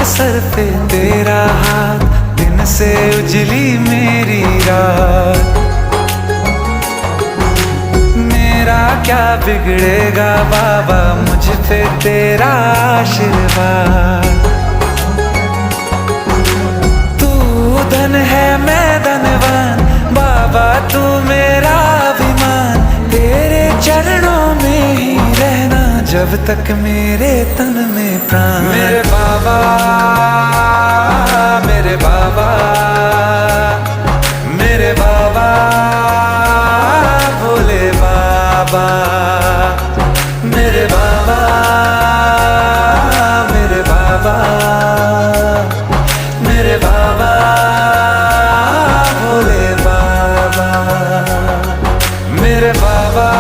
Sir पे तेरा हाथ, दिन से उजली मेरी रात। मेरा क्या बिगड़ेगा बाबा, मुझ पे तेरा आशीर्वाद। तू धन है मैं धनवान, बाबा तू मेरा अभिमान। तेरे चरणों में ही रहना जब तक मेरे तन में प्राण। मेरे बाबा, मेरे बाबा, मेरे बाबा, भोले बाबा, मेरे बाबा, मेरे बाबा, मेरे बाबा, भोले बाबा, मेरे बाबा।